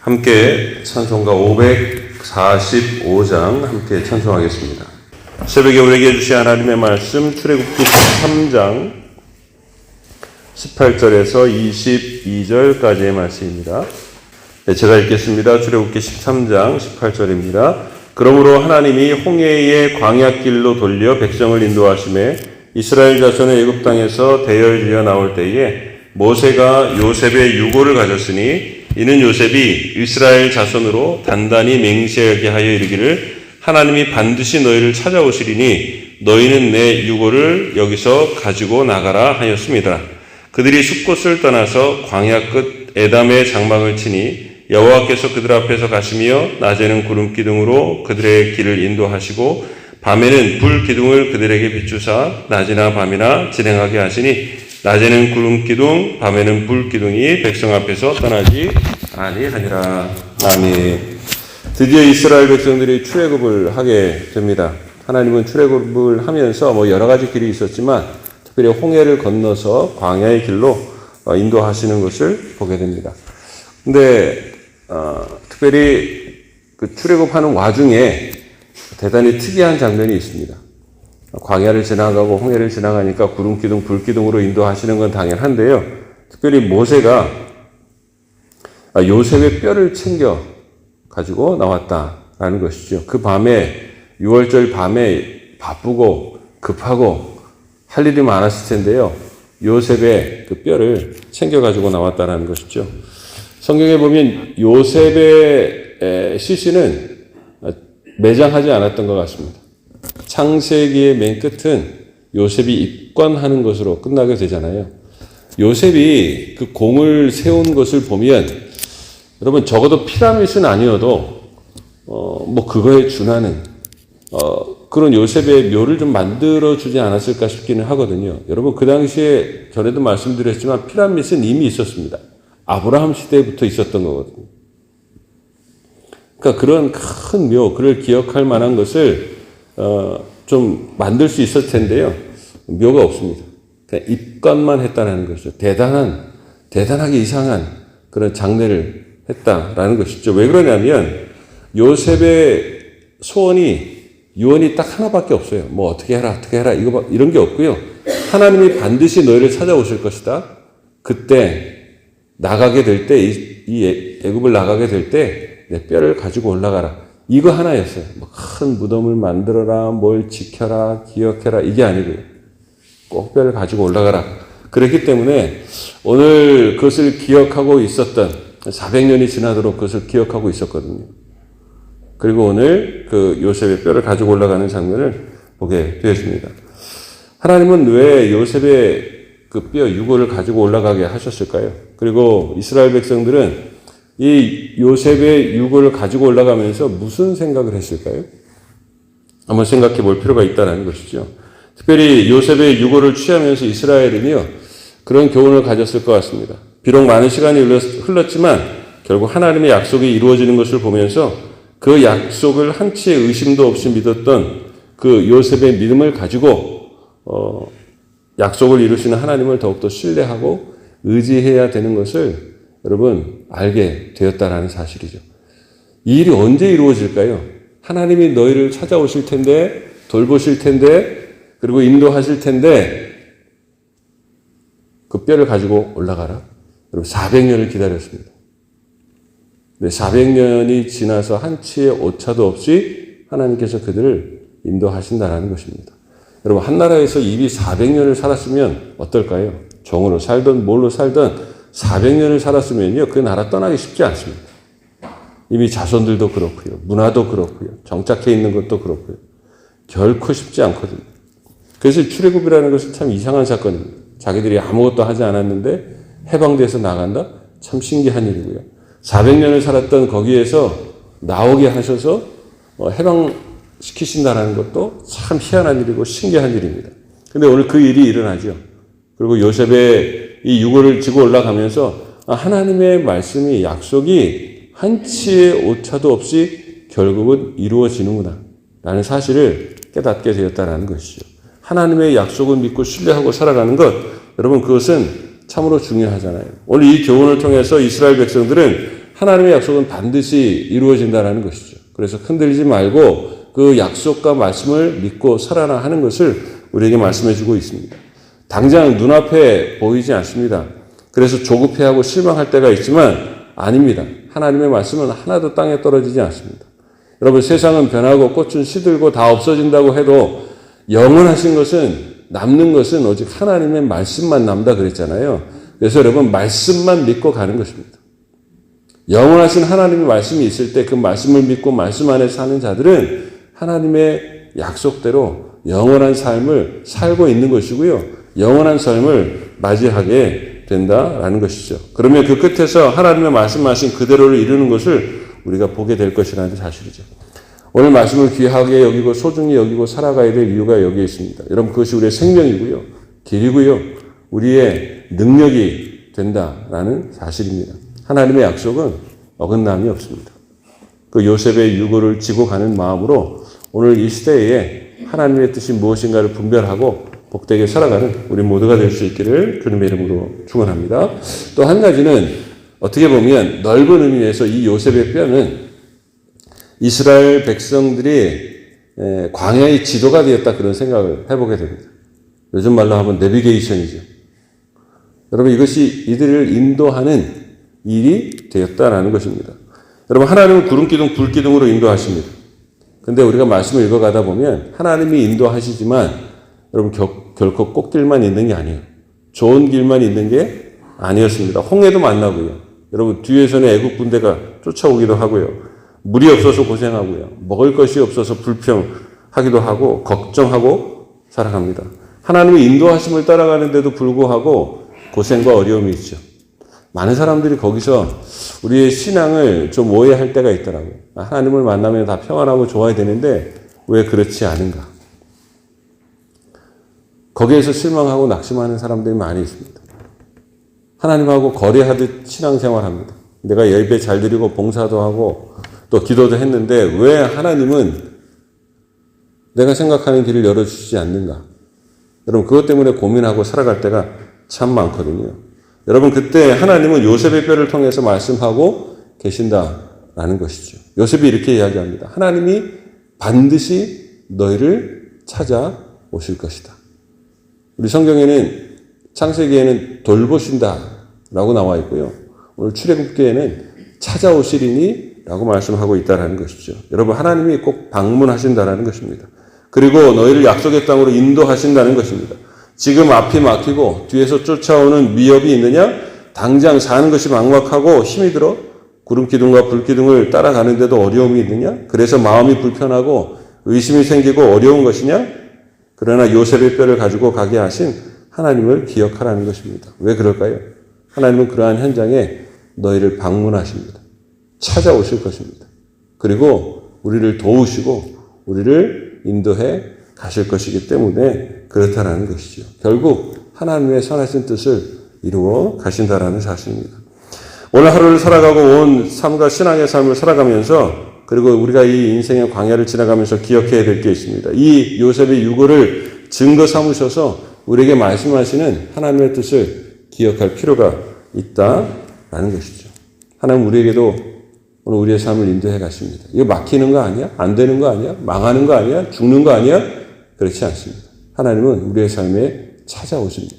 함께 찬송가 545장 함께 찬송하겠습니다. 새벽에 우리에게 주신 하나님의 말씀 출애굽기 13장 18절에서 22절까지의 말씀입니다. 제가 읽겠습니다. 출애굽기 13장 18절입니다. 그러므로 하나님이 홍해의 광야길로 돌려 백성을 인도하심에 이스라엘 자손의 애굽 땅에서 대열지어 나올 때에 모세가 요셉의 유고를 가졌으니 이는 요셉이 이스라엘 자손으로 단단히 맹세하게 하여 이르기를 하나님이 반드시 너희를 찾아오시리니 너희는 내 유고를 여기서 가지고 나가라 하였습니다. 그들이 숲곳을 떠나서 광야 끝 에담의 장막을 치니 여호와께서 그들 앞에서 가시며 낮에는 구름 기둥으로 그들의 길을 인도하시고 밤에는 불 기둥을 그들에게 비추사 낮이나 밤이나 진행하게 하시니 낮에는 구름 기둥, 밤에는 불 기둥이 백성 앞에서 떠나지 아니하니라. 아멘. 드디어 이스라엘 백성들이 출애굽을 하게 됩니다. 하나님은 출애굽을 하면서 여러 가지 길이 있었지만 특별히 홍해를 건너서 광야의 길로 인도하시는 것을 보게 됩니다. 근데 특별히 그 출애굽하는 와중에 대단히 특이한 장면이 있습니다. 광야를 지나가고 홍해를 지나가니까 구름기둥, 불기둥으로 인도하시는 건 당연한데요. 특별히 모세가 요셉의 뼈를 챙겨 가지고 나왔다라는 것이죠. 그 밤에 6월절 밤에 바쁘고 급하고 할 일이 많았을 텐데요. 요셉의 그 뼈를 챙겨 가지고 나왔다라는 것이죠. 성경에 보면 요셉의 시신은 매장하지 않았던 것 같습니다. 창세기의 맨 끝은 요셉이 입관하는 것으로 끝나게 되잖아요. 요셉이 그 공을 세운 것을 보면 여러분 적어도 피라밋은 아니어도 그거에 준하는 그런 요셉의 묘를 좀 만들어 주지 않았을까 싶기는 하거든요. 여러분 그 당시에 전에도 말씀드렸지만 피라밋은 이미 있었습니다. 아브라함 시대부터 있었던 거거든요. 그러니까 그런 큰 묘, 그를 기억할 만한 것을 좀 만들 수 있을 텐데요. 묘가 없습니다. 그냥 입관만 했다는 것이죠. 대단하게 이상한 그런 장례를 했다라는 것이죠. 왜 그러냐면 요셉의 유언이 딱 하나밖에 없어요. 어떻게 해라 이런 게 없고요. 하나님이 반드시 너희를 찾아오실 것이다. 그때 나가게 될 때 이 애굽을 나가게 될 때 내 뼈를 가지고 올라가라. 이거 하나였어요. 큰 무덤을 만들어라, 뭘 지켜라, 기억해라, 이게 아니고요. 꼭 뼈를 가지고 올라가라. 그렇기 때문에 오늘 그것을 기억하고 있었던 400년이 지나도록 그것을 기억하고 있었거든요. 그리고 오늘 그 요셉의 뼈를 가지고 올라가는 장면을 보게 되었습니다. 하나님은 왜 요셉의 그 뼈 유고를 가지고 올라가게 하셨을까요? 그리고 이스라엘 백성들은 이 요셉의 유고를 가지고 올라가면서 무슨 생각을 했을까요? 한번 생각해 볼 필요가 있다는 것이죠. 특별히 요셉의 유고를 취하면서 이스라엘은요, 그런 교훈을 가졌을 것 같습니다. 비록 많은 시간이 흘렀지만 결국 하나님의 약속이 이루어지는 것을 보면서 그 약속을 한치의 의심도 없이 믿었던 그 요셉의 믿음을 가지고 약속을 이루시는 하나님을 더욱더 신뢰하고 의지해야 되는 것을 여러분 알게 되었다라는 사실이죠. 이 일이 언제 이루어질까요? 하나님이 너희를 찾아오실 텐데, 돌보실 텐데, 그리고 인도하실 텐데 그 뼈를 가지고 올라가라. 여러분 400년을 기다렸습니다. 400년이 지나서 한치의 오차도 없이 하나님께서 그들을 인도하신다라는 것입니다. 여러분 한 나라에서 이미 400년을 살았으면 어떨까요? 종으로 살든 뭘로 살든 400년을 살았으면요, 그 나라 떠나기 쉽지 않습니다. 이미 자손들도 그렇고요, 문화도 그렇고요, 정착해 있는 것도 그렇고요, 결코 쉽지 않거든요. 그래서 출애굽이라는 것은 참 이상한 사건입니다. 자기들이 아무것도 하지 않았는데 해방돼서 나간다? 참 신기한 일이고요. 400년을 살았던 거기에서 나오게 하셔서 해방시키신다는 것도 참 희한한 일이고 신기한 일입니다. 근데 오늘 그 일이 일어나죠. 그리고 요셉의 이 유고를 지고 올라가면서 하나님의 말씀이, 약속이 한치의 오차도 없이 결국은 이루어지는구나 라는 사실을 깨닫게 되었다는 것이죠. 하나님의 약속을 믿고 신뢰하고 살아가는 것, 여러분 그것은 참으로 중요하잖아요. 오늘 이 교훈을 통해서 이스라엘 백성들은 하나님의 약속은 반드시 이루어진다는 것이죠. 그래서 흔들리지 말고 그 약속과 말씀을 믿고 살아라 하는 것을 우리에게 말씀해 주고 있습니다. 당장 눈앞에 보이지 않습니다. 그래서 조급해하고 실망할 때가 있지만 아닙니다. 하나님의 말씀은 하나도 땅에 떨어지지 않습니다. 여러분, 세상은 변하고 꽃은 시들고 다 없어진다고 해도 영원하신 것은, 남는 것은 오직 하나님의 말씀만 남다 그랬잖아요. 그래서 여러분, 말씀만 믿고 가는 것입니다. 영원하신 하나님의 말씀이 있을 때 그 말씀을 믿고 말씀 안에 사는 자들은 하나님의 약속대로 영원한 삶을 살고 있는 것이고요. 영원한 삶을 맞이하게 된다라는 것이죠. 그러면 그 끝에서 하나님의 말씀하신 그대로를 이루는 것을 우리가 보게 될 것이라는 사실이죠. 오늘 말씀을 귀하게 여기고 소중히 여기고 살아가야 될 이유가 여기에 있습니다. 여러분, 그것이 우리의 생명이고요. 길이고요. 우리의 능력이 된다라는 사실입니다. 하나님의 약속은 어긋남이 없습니다. 그 요셉의 유고를 지고 가는 마음으로 오늘 이 시대에 하나님의 뜻이 무엇인가를 분별하고 복되게 살아가는 우리 모두가 될 수 있기를 주님의 이름으로 축원합니다. 또 한 가지는 어떻게 보면 넓은 의미에서 이 요셉의 뼈는 이스라엘 백성들이 광야의 지도가 되었다, 그런 생각을 해보게 됩니다. 요즘 말로 하면 내비게이션이죠. 여러분, 이것이 이들을 인도하는 일이 되었다라는 것입니다. 여러분, 하나님은 구름기둥, 불기둥으로 인도하십니다. 근데 우리가 말씀을 읽어가다 보면 하나님이 인도하시지만 여러분, 결코 꽃길만 있는 게 아니에요. 좋은 길만 있는 게 아니었습니다. 홍해도 만나고요. 여러분, 뒤에서는 애국 군대가 쫓아오기도 하고요. 물이 없어서 고생하고요. 먹을 것이 없어서 불평하기도 하고 걱정하고 살아갑니다. 하나님의 인도하심을 따라가는데도 불구하고 고생과 어려움이 있죠. 많은 사람들이 거기서 우리의 신앙을 좀 오해할 때가 있더라고요. 하나님을 만나면 다 평안하고 좋아야 되는데 왜 그렇지 않은가? 거기에서 실망하고 낙심하는 사람들이 많이 있습니다. 하나님하고 거래하듯 신앙생활합니다. 내가 예배 잘 드리고 봉사도 하고 또 기도도 했는데 왜 하나님은 내가 생각하는 길을 열어주시지 않는가? 여러분, 그것 때문에 고민하고 살아갈 때가 참 많거든요. 여러분, 그때 하나님은 요셉의 뼈를 통해서 말씀하고 계신다라는 것이죠. 요셉이 이렇게 이야기합니다. 하나님이 반드시 너희를 찾아오실 것이다. 우리 성경에는 창세기에는 돌보신다라고 나와 있고요. 오늘 출애굽기에는 찾아오시리니 라고 말씀하고 있다는 것이죠. 여러분, 하나님이 꼭 방문하신다는 것입니다. 그리고 너희를 약속의 땅으로 인도하신다는 것입니다. 지금 앞이 막히고 뒤에서 쫓아오는 위협이 있느냐? 당장 사는 것이 막막하고 힘이 들어? 구름기둥과 불기둥을 따라가는데도 어려움이 있느냐? 그래서 마음이 불편하고 의심이 생기고 어려운 것이냐? 그러나 요셉의 뼈를 가지고 가게 하신 하나님을 기억하라는 것입니다. 왜 그럴까요? 하나님은 그러한 현장에 너희를 방문하십니다. 찾아오실 것입니다. 그리고 우리를 도우시고 우리를 인도해 가실 것이기 때문에 그렇다라는 것이죠. 결국 하나님의 선하신 뜻을 이루어 가신다라는 사실입니다. 오늘 하루를 살아가고 온 삶과 신앙의 삶을 살아가면서, 그리고 우리가 이 인생의 광야를 지나가면서 기억해야 될 게 있습니다. 이 요셉의 유고를 증거 삼으셔서 우리에게 말씀하시는 하나님의 뜻을 기억할 필요가 있다라는 것이죠. 하나님 우리에게도 오늘 우리의 삶을 인도해 가십니다. 이거 막히는 거 아니야? 안 되는 거 아니야? 망하는 거 아니야? 죽는 거 아니야? 그렇지 않습니다. 하나님은 우리의 삶에 찾아오십니다.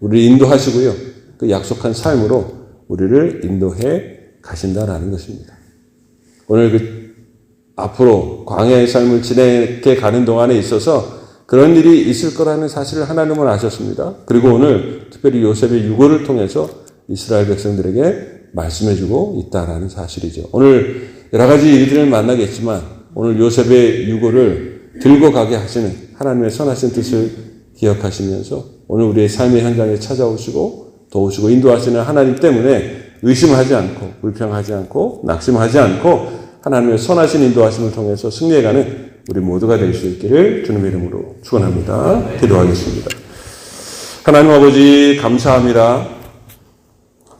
우리를 인도하시고요. 그 약속한 삶으로 우리를 인도해 가신다라는 것입니다. 오늘 그 앞으로 광야의 삶을 지내게 가는 동안에 있어서 그런 일이 있을 거라는 사실을 하나님은 아셨습니다. 그리고 오늘 특별히 요셉의 유고를 통해서 이스라엘 백성들에게 말씀해주고 있다라는 사실이죠. 오늘 여러 가지 일들을 만나겠지만 오늘 요셉의 유고를 들고 가게 하시는 하나님의 선하신 뜻을 기억하시면서 오늘 우리의 삶의 현장에 찾아오시고 도우시고 인도하시는 하나님 때문에 의심하지 않고 불평하지 않고 낙심하지 않고 하나님의 선하신 인도하심을 통해서 승리해가는 우리 모두가 될 수 있기를 주님의 이름으로 축원합니다. 기도하겠습니다. 하나님 아버지 감사합니다.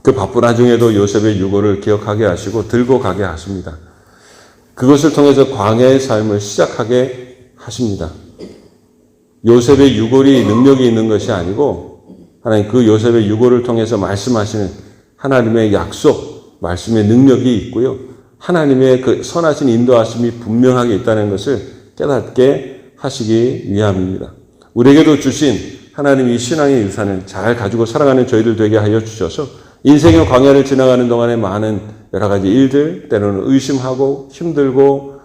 그 바쁜 와중에도 요셉의 유고를 기억하게 하시고 들고 가게 하십니다. 그것을 통해서 광야의 삶을 시작하게 하십니다. 요셉의 유골이 능력이 있는 것이 아니고 하나님 그 요셉의 유골을 통해서 말씀하시는 하나님의 약속, 말씀의 능력이 있고요. 하나님의 그 선하신 인도하심이 분명하게 있다는 것을 깨닫게 하시기 위함입니다. 우리에게도 주신 하나님이 신앙의 유산을 잘 가지고 살아가는 저희들 되게 하여 주셔서 인생의 광야를 지나가는 동안에 많은 여러 가지 일들, 때로는 의심하고 힘들고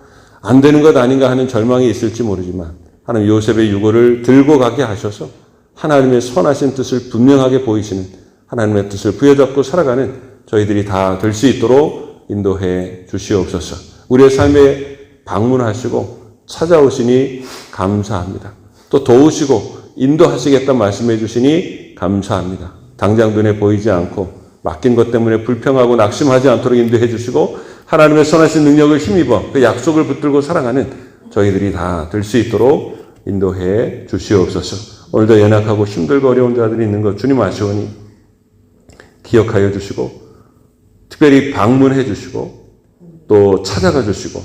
안 되는 것 아닌가 하는 절망이 있을지 모르지만 하나님 요셉의 유고를 들고 가게 하셔서 하나님의 선하신 뜻을 분명하게 보이시는 하나님의 뜻을 부여잡고 살아가는 저희들이 다 될 수 있도록 인도해 주시옵소서. 우리의 삶에 방문하시고 찾아오시니 감사합니다. 또 도우시고 인도하시겠다 말씀해 주시니 감사합니다. 당장 눈에 보이지 않고 맡긴 것 때문에 불평하고 낙심하지 않도록 인도해 주시고 하나님의 선하신 능력을 힘입어 그 약속을 붙들고 살아가는 저희들이 다 될 수 있도록 인도해 주시옵소서. 오늘도 연약하고 힘들고 어려운 자들이 있는 것 주님 아시오니 기억하여 주시고 특별히 방문해 주시고 또 찾아가 주시고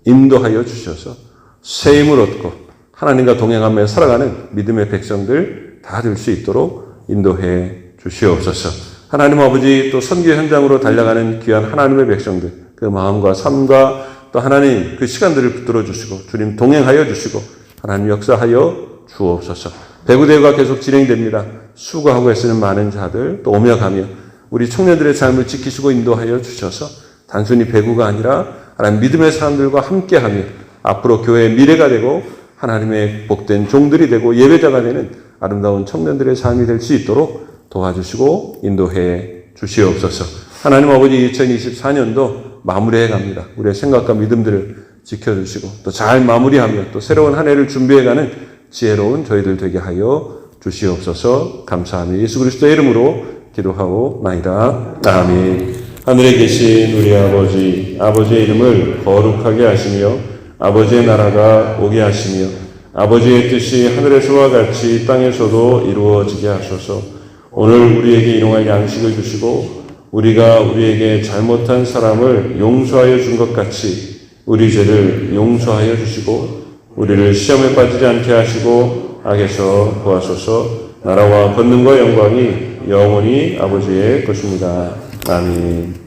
인도하여 주셔서 새 힘을 얻고 하나님과 동행하며 살아가는 믿음의 백성들 다 될 수 있도록 인도해 주시옵소서. 하나님 아버지 또 선교 현장으로 달려가는 귀한 하나님의 백성들 그 마음과 삶과 또 하나님 그 시간들을 붙들어 주시고 주님 동행하여 주시고 하나님 역사하여 주옵소서. 배구대회가 계속 진행됩니다. 수고하고 애쓰는 많은 자들 또 오며 가며 우리 청년들의 삶을 지키시고 인도하여 주셔서 단순히 배구가 아니라 하나님 믿음의 사람들과 함께하며 앞으로 교회의 미래가 되고 하나님의 복된 종들이 되고 예배자가 되는 아름다운 청년들의 삶이 될 수 있도록 도와주시고 인도해 주시옵소서. 하나님 아버지 2024년도 마무리해 갑니다. 우리의 생각과 믿음들을 지켜주시고 또 잘 마무리하며 또 새로운 한 해를 준비해가는 지혜로운 저희들 되게 하여 주시옵소서. 감사하며 예수 그리스도의 이름으로 기도하오나이다. 아멘. 하늘에 계신 우리 아버지, 아버지의 이름을 거룩하게 하시며 아버지의 나라가 오게 하시며 아버지의 뜻이 하늘에서와 같이 땅에서도 이루어지게 하소서. 오늘 우리에게 일용할 양식을 주시고 우리가 우리에게 잘못한 사람을 용서하여 준 것 같이 우리 죄를 용서하여 주시고 우리를 시험에 빠지지 않게 하시고 악에서 구하소서. 나라와 권능과 영광이 영원히 아버지의 것입니다. 아멘.